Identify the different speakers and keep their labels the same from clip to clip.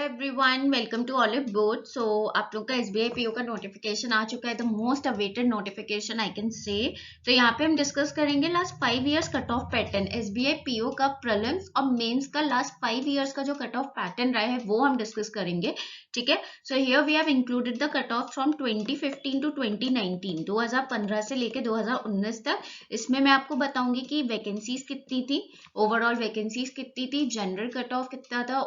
Speaker 1: Everyone, welcome to Oliveboard. So आप लोग का एसबीआई पीओ का नोटिफिकेशन आ चुका है, the most awaited notification I can say. तो यहाँ पे हम डिस्कस करेंगे last 5 years cut off pattern, SBI PO का प्रीलिम्स और मेंस का लास्ट 5 इयर्स का जो कट ऑफ पैटर्न रहा है वो हम डिस्कस करेंगे। ठीक है, so here we have included the cut off from 2015 to 2019, 2015 से लेके 2019 तक। इसमें मैं आपको बताऊंगी कि वैकेंसीज कितनी थी, ओवरऑल वैकेंसीज कितनी थी, जनरल कट ऑफ कितना था,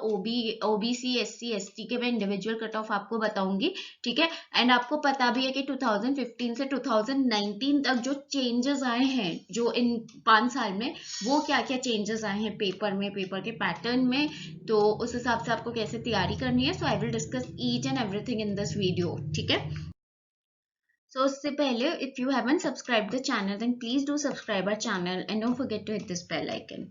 Speaker 1: ओबीसी एससी एसटी के मैं इंडिविजुअल कट ऑफ आपको बताऊंगी। ठीक है, एंड आपको पता भी है कि 2015 से 2019 तक जो चेंजेस आए हैं जो इन 5 साल में, वो क्या क्या चेंजेस आए हैं पेपर में, पेपर के पैटर्न में, तो उस हिसाब से आपको कैसे तैयारी करनी है। So I will discuss each and everything in this video. ठीक है, so उससे पहले if you haven't subscribed the channel then please do subscribe our channel and don't forget to hit this bell icon.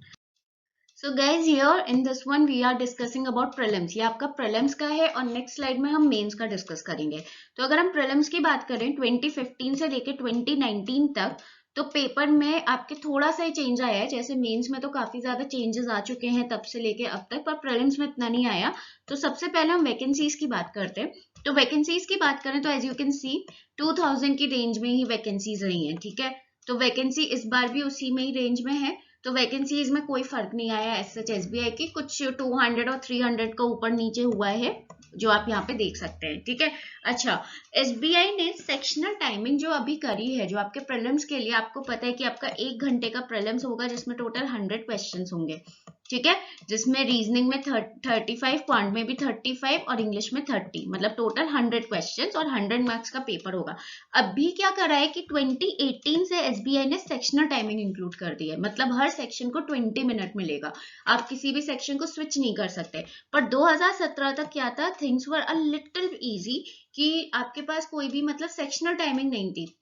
Speaker 1: So guys, here in this one we are discussing about prelims. ये आपका prelims का है और next slide में हम mains का discuss करेंगे। तो अगर हम prelims की बात करें 2015 से लेके 2019 तक, तो पेपर में आपके थोड़ा सा ही चेंज आया है। जैसे मेंस में तो काफी ज्यादा चेंजेस आ चुके हैं तब से लेके अब तक, पर प्रीलिम्स में इतना नहीं आया। तो सबसे पहले हम वैकेंसीज की बात करते हैं। तो वैकेंसीज की बात करें तो एज यू कैन सी 2000 की रेंज में ही वैकेंसीज रही हैं। ठीक है, तो वैकेंसी इस बार भी उसी में ही रेंज में है। तो वैकेंसीज में कोई फर्क नहीं आया एज सच एसबीआई की, कुछ 200 और 300 का ऊपर नीचे हुआ है जो आप यहाँ पे देख सकते हैं। ठीक है, अच्छा, एसबीआई ने सेक्शनल टाइमिंग जो अभी करी है, जो आपके प्रीलिम्स के लिए, आपको पता है कि आपका 1 घंटे का प्रीलिम्स होगा जिसमें टोटल 100 क्वेश्चंस होंगे। ठीक है, जिसमें रीजनिंग में 35, क्वांट में भी 35 और इंग्लिश में 30, मतलब टोटल 100 क्वेश्चंस और 100 मार्क्स का पेपर होगा। अभी क्या करा है कि 2018 से एसबीआई ने सेक्शनल टाइमिंग इंक्लूड कर दी है, मतलब हर सेक्शन को 20 मिनट मिलेगा, आप किसी भी सेक्शन को स्विच नहीं कर सकते। पर 2017 तक क्या था, things were a little easy कि आपके पास कोई भी मतलब सेक्शनल टाइमिंग नहीं थी।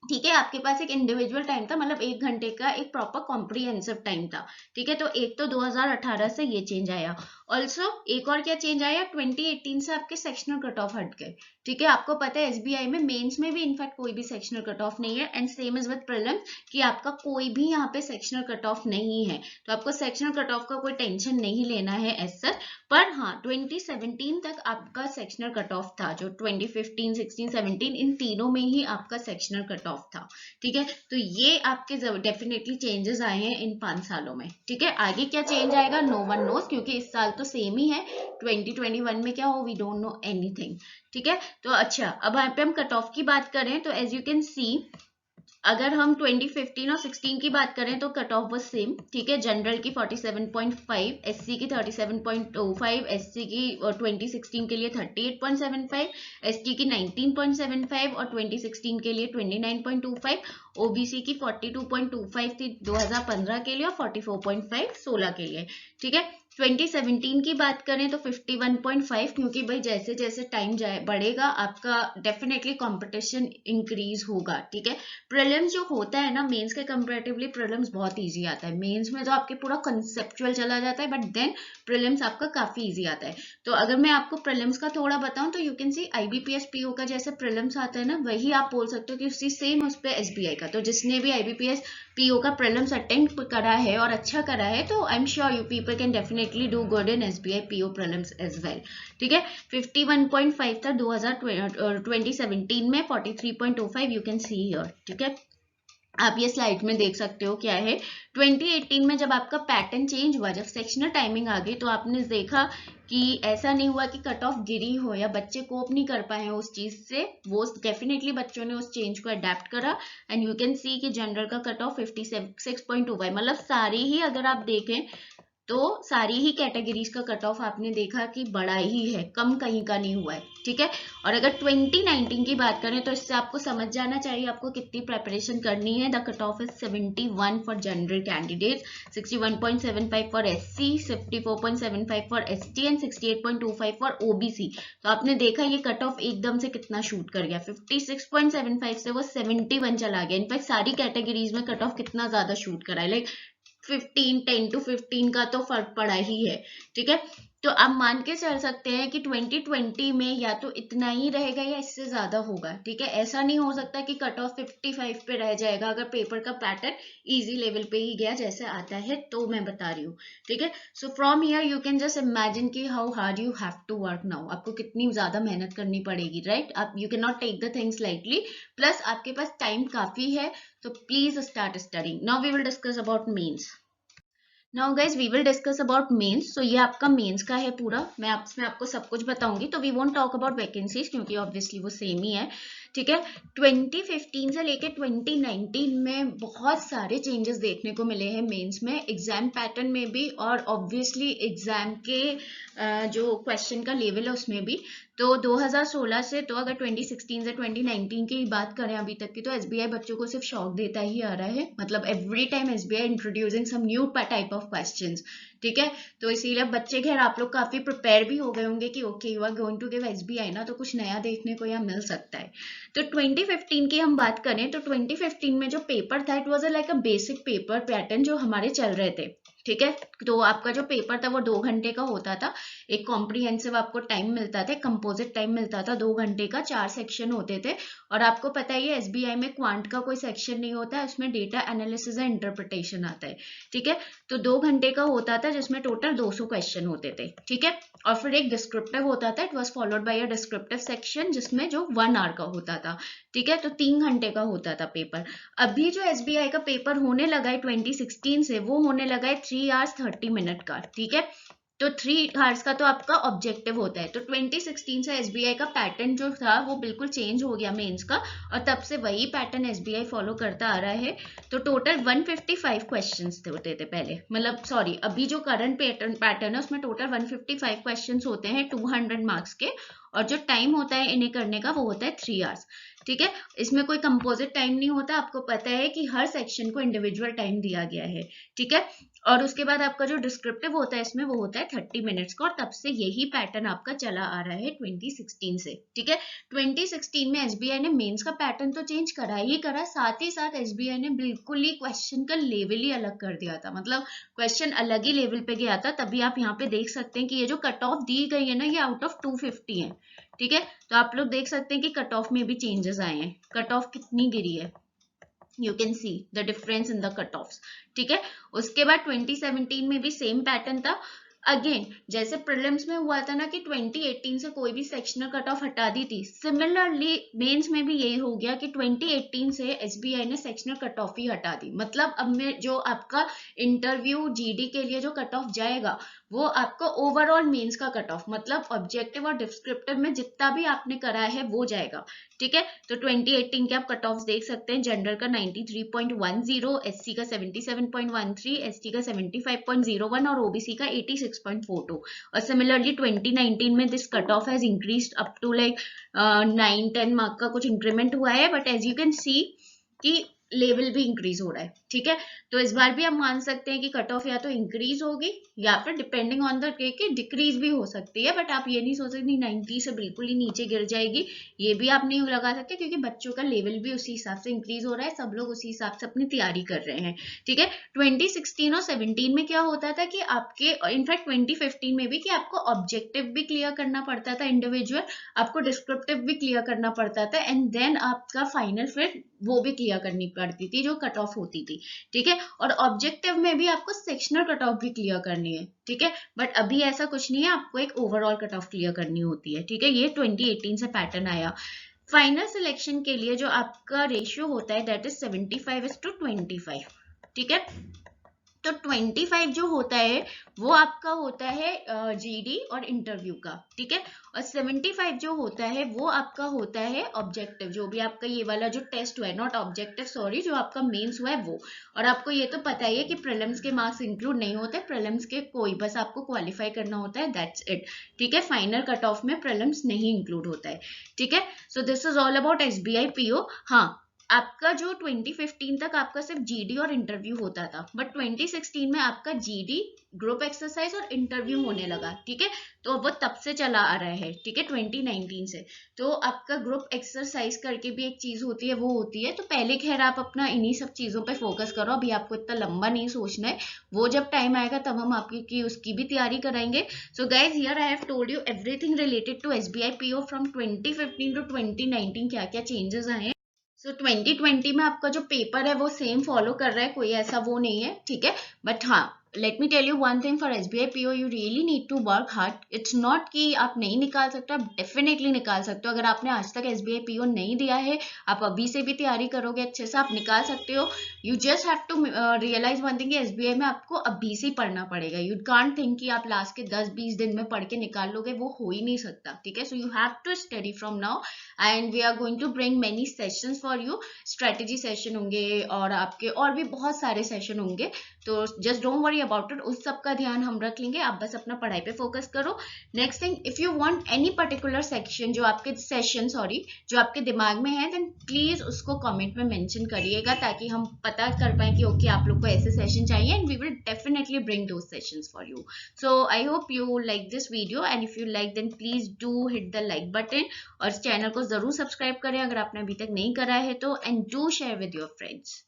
Speaker 1: ठीक है, आपके पास एक इंडिविजुअल टाइम था, मतलब 1 घंटे का एक प्रॉपर कॉम्प्रिहेंसिव टाइम था। ठीक है, तो एक तो 2018 से ये चेंज आया। ऑल्सो एक और क्या चेंज आया, 2018 से आपके सेक्शनल कट ऑफ हट गए। ठीक है, आपको पता है एसबीआई में मेंस में भी इनफैक्ट कोई भी सेक्शनल कट ऑफ नहीं है, and same is with prelims कि आपका कोई भी यहाँ पे सेक्शनल कट ऑफ नहीं है। तो आपको सेक्शनल कट ऑफ का कोई टेंशन नहीं लेना है एज सच। पर हाँ, 2017 तक आपका सेक्शनल कट ऑफ था, जो 2015, 16, 17 इन तीनों में ही आपका सेक्शनल कट ऑफ था। ठीक है, तो ये आपके डेफिनेटली चेंजेस आए हैं इन 5 सालों में। ठीक है, आगे क्या चेंज आएगा नो वन नोज, क्योंकि इस साल तो सेम ही है। 2021 में क्या हो वी डोंट नो एनीथिंग। ठीक है, तो अच्छा, अब यहाँ पे हम कट ऑफ की बात करें तो एज यू कैन सी, अगर हम 2015 और 16 की बात करें तो कट ऑफ वाज सेम। ठीक है, जनरल की 47.5, एससी की 37.25, एससी की 2016 के लिए 38.75, एसटी की 19.75 और 2016 के लिए 29.25, ओबीसी की 42.25 थी 2015 के लिए और 44.5 16 के लिए। ठीक है, 2017 की बात करें तो 51.5, क्योंकि भाई जैसे जैसे टाइम बढ़ेगा आपका डेफिनेटली कंपटीशन इंक्रीज होगा। ठीक है, प्रीलिम्स जो होता है ना मेंस के कंपैरेटिवली प्रीलिम्स बहुत इजी आता है। मेंस में तो आपके पूरा कंसेप्चुअल चला जाता है, बट देन प्रीलिम्स आपका काफी इजी आता है। तो अगर मैं आपको प्रीलिम्स का थोड़ा बताऊं तो you can C IBPS PO का जैसे प्रीलिम्स आता है ना, वही आप बोल सकते हो कि उसी सेम उस पे एसबीआई का। तो जिसने भी आईबीपीएस पीओ का प्रीलिम्स अटेम्प्ट करा है और अच्छा करा है, तो I am sure you people can definitely do good in SBI PO prelims as well. ठीक है, 51.5 था 2017 में, 43.25 यू कैन सी हियर। ठीक है, आप ये स्लाइड में देख सकते हो क्या है। 2018 में जब आपका पैटर्न चेंज हुआ, जब सेक्शनल टाइमिंग आ गई, तो आपने देखा कि ऐसा नहीं हुआ कि कट ऑफ गिरी हो या बच्चे कोप नहीं कर पाए हैं उस चीज से। वो डेफिनेटली बच्चों ने उस चेंज को अडेप्ट करा, एंड यू कैन सी कि जनरल का कट ऑफ 56.25, मतलब सारी ही अगर आप देखें तो सारी ही कैटेगरीज का कट ऑफ आपने देखा कि बड़ा ही है, कम कहीं का नहीं हुआ है। ठीक है, और अगर 2019 की बात करें तो इससे आपको समझ जाना चाहिए आपको कितनी प्रेपरेशन करनी है। The cut of is 71 for general candidate, 61.75 for SC, 54.75 for ST and 68.25 for OBC. तो आपने देखा ये कट ऑफ एकदम से कितना शूट कर गया, 56.75 से वो 71 चला गया। इनफैक्ट सारी कैटेगरीज में कट ऑफ कितना ज्यादा शूट करा है, लाइक 10 to 15 का तो फर्क पड़ा ही है। ठीक है, तो आप मान के चल सकते हैं कि 2020 में या तो इतना ही रहेगा या इससे ज्यादा होगा, ठीक है। ऐसा नहीं हो सकता कि कट ऑफ 55 पे रह जाएगा अगर पेपर का पैटर्न इजी लेवल पे ही गया जैसे आता है, तो मैं बता रही हूँ, ठीक है। So from here you can just imagine कि how hard you have to work now, आपको कितनी ज्यादा मेहनत करनी पड़ेगी, राइट। आप you cannot take the things lightly, plus आपके पास टाइम काफी है, तो please start studying. Now we will discuss about mains. Now guys we will discuss about mains. So ये आपका मेंस का है पूरा, मैं आपको सब कुछ बताऊंगी, तो we won't talk about vacancies क्योंकि ऑब्वियसली वो सेम ही है, ठीक है। 2015 से लेके 2019 में बहुत सारे चेंजेस देखने को मिले हैं मेंस में, एग्जाम पैटर्न में भी और ऑब्वियसली एग्जाम के जो क्वेश्चन का लेवल है उसमें भी। तो 2016 से, तो अगर 2016 से 2019 की बात करें अभी तक की, तो एसबीआई बच्चों को सिर्फ शौक देता ही आ रहा है, मतलब every time SBI introducing some new type of questions, ठीक है। तो इसीलिए बच्चे, खैर आप लोग काफी प्रिपेयर भी हो गए होंगे कि okay you are going to give SBI ना, तो कुछ नया देखने को यहाँ मिल सकता है। तो 2015 की हम बात करें तो 2015 में जो पेपर था it was like a basic paper pattern जो हमारे चल रहे थे, ठीक है। तो आपका जो पेपर था वो 2 घंटे का होता था, एक कॉम्प्रिहेंसिव आपको टाइम मिलता था, कंपोजिट टाइम मिलता था 2 घंटे का, 4 सेक्शन होते थे। और आपको पता ही है एसबीआई में क्वांट का कोई सेक्शन नहीं होता है, उसमें डेटा एनालिसिस एंड इंटरप्रिटेशन आता है, ठीक है। तो 2 घंटे का होता था जिसमें टोटल 200 क्वेश्चन होते थे, ठीक है। और फिर एक डिस्क्रिप्टिव होता था, it was followed by a descriptive section जिसमें जो 1 आवर का होता था, ठीक है। तो 3 घंटे का होता था पेपर। अभी जो एसबीआई का पेपर होने लगा है 2016 से, वो होने लगा है 3 आवर्स 30 मिनट का, ठीक है। तो 3 आवर्स का तो आपका ऑब्जेक्टिव होता है। तो 2016 से एसबीआई का पैटर्न जो था वो बिल्कुल चेंज हो गया मेंस का, और तब से वही पैटर्न एसबीआई फॉलो करता आ रहा है। तो टोटल 155 क्वेश्चंस होते थे पहले, मतलब सॉरी अभी जो करंट पैटर्न है उसमें टोटल 155 क्वेश्चंस होते हैं 200 मार्क्स के, और जो टाइम होता है इन्हें करने का वो होता है 3 आवर्स, ठीक है। इसमें कोई कंपोजिट टाइम नहीं होता, आपको पता है कि हर सेक्शन को इंडिविजुअल टाइम दिया गया है, ठीक है। और उसके बाद आपका जो डिस्क्रिप्टिव होता है इसमें वो होता है 30 मिनट्स का, और तब से यही पैटर्न आपका चला आ रहा है 2016 से, ठीक है। 2016 में एसबीआई ने मेंस का पैटर्न तो चेंज करा ही करा, साथ ही साथ एसबीआई ने बिल्कुल ही क्वेश्चन का लेवल ही अलग कर दिया था, मतलब क्वेश्चन अलग ही लेवल पे गया था। तभी आप यहाँ पे देख सकते हैं कि ये जो कट ऑफ दी गई है ना, ये आउट ऑफ 250 है, ठीक है। तो आप लोग देख सकते हैं कि कट ऑफ में भी चेंजेस आए हैं, कट ऑफ कितनी गिरी है, you can see the difference in the cut offs, ठीक है। उसके बाद 2017 में भी सेम पैटर्न था। अगेन जैसे प्रीलिम्स में हुआ था ना कि 2018 से कोई भी सेक्शनल कट ऑफ हटा दी थी, सिमिलरली मेंस में भी यही हो गया कि 2018 से एसबीआई ने सेक्शनल कट ऑफ ही हटा दी। मतलब अब में जो आपका इंटरव्यू जीडी के लिए जो कट ऑफ जाएगा वो आपको ओवरऑल मेंस का कट ऑफ, मतलब ऑब्जेक्टिव और डिस्क्रिप्टिव में जितना भी आपने करा है वो जाएगा, ठीक है। तो 2018 के आप कट ऑफ देख सकते हैं, जनरल का 93.10, एससी का 77.13, एसटी का 75.01 और ओबीसी का 86.42। और सिमिलरली 2019 में this cut off has increased up to like 9-10 mark का कुछ इंक्रीमेंट हुआ है, but as you can see कि लेवल भी इंक्रीज हो रहा है, ठीक है। तो इस बार भी आप मान सकते हैं कि कट ऑफ या तो इंक्रीज होगी या फिर डिपेंडिंग ऑन द डे के डिक्रीज भी हो सकती है, बट आप ये नहीं सोच सकते 90 से बिल्कुल ही नीचे गिर जाएगी, ये भी आप नहीं लगा सकते, क्योंकि बच्चों का लेवल भी उसी हिसाब से इंक्रीज हो रहा है, सब लोग उसी हिसाब से अपनी तैयारी कर रहे हैं, ठीक है। 2016 और 17 में क्या होता था कि आपके, इनफैक्ट 2015 में भी, कि आपको ऑब्जेक्टिव भी क्लियर करना पड़ता था इंडिविजुअल, आपको डिस्क्रिप्टिव भी क्लियर करना पड़ता था, एंड देन आपका फाइनल फिर वो भी क्लियर करनी पड़ती थी जो कट ऑफ होती थी, ठीक है। और ऑब्जेक्टिव में भी आपको सेक्शनल कट ऑफ भी क्लियर करनी है, ठीक है। बट अभी ऐसा कुछ नहीं है, आपको एक ओवरऑल कट ऑफ क्लियर करनी होती है, ठीक है। ये 2018 से पैटर्न आया। फाइनल सिलेक्शन के लिए जो आपका रेशियो होता है दैट इज 75:25, ठीक है। तो 25 जो होता है वो आपका होता है जीडी और इंटरव्यू का, ठीक है। और 75 जो होता है वो आपका होता है ऑब्जेक्टिव, जो भी आपका ये वाला जो टेस्ट हुआ है, नॉट ऑब्जेक्टिव सॉरी, जो आपका मेंस हुआ है वो। और आपको ये तो पता ही है कि प्रीलिम्स के मार्क्स इंक्लूड नहीं होते, प्रीलिम्स के कोई, बस आपको क्वालिफाई करना होता है, दैट्स इट, ठीक है। फाइनल कट ऑफ में प्रीलिम्स नहीं इंक्लूड होता है, ठीक है। So this is all about SBI PO. हाँ, आपका जो 2015 तक आपका सिर्फ जीडी और इंटरव्यू होता था, बट 2016 में आपका जीडी, ग्रुप एक्सरसाइज और इंटरव्यू होने लगा, ठीक है। तो अब वो तब से चला आ रहा है, ठीक है, 2019 से। तो आपका ग्रुप एक्सरसाइज करके भी एक चीज होती है, वो होती है। तो पहले खैर आप अपना इन्हीं सब चीजों पे फोकस करो, अभी आपको इतना लंबा नहीं सोचना है। वो जब टाइम आएगा तब हम आपकी उसकी भी तैयारी कराएंगे। So guys, here I have told you everything related to SBI PO from 2015 to 2019, क्या क्या चेंजेस आए हैं। सो 2020 में आपका जो पेपर है वो सेम फॉलो कर रहा है, कोई ऐसा वो नहीं है, ठीक है। बट हाँ, let me tell you one thing, for SBI PO you really need to work hard. It's not कि आप नहीं निकाल सकते, आप डेफिनेटली निकाल सकते हो। अगर आपने आज तक एसबीआई पीओ नहीं दिया है, आप अभी से भी तैयारी करोगे अच्छे से, आप निकाल सकते हो। You just have to realise one thing, SBI में आपको अभी से पढ़ना पड़ेगा। यू कांट थिंक कि आप लास्ट के 10-20 दिन में पढ़ के निकाल लोगे, वो हो ही नहीं सकता, ठीक है। So you have to study from now, and we are going to bring many sessions for you. Strategy session होंगे और आपके और भी बहुत सारे सेशन होंगे, तो just don't worry about it, उस सब का ध्यान हम रख लेंगे। आप बस अपना पढ़ाई पे फोकस करो। Next thing, if you want any particular section जो आपके सेशन सॉरी जो आपके दिमाग में है, देन प्लीज उसको कमेंट में मेंशन करिएगा, ताकि हम पता कर पाए कि ओके आप लोग को ऐसे सेशन चाहिए, and we will definitely bring those sessions for you. So I hope you like this video, and if you like then please do hit the like button, और इस चैनल को जरूर सब्सक्राइब करें अगर आपने अभी तक नहीं करा है तो, and do share with your friends.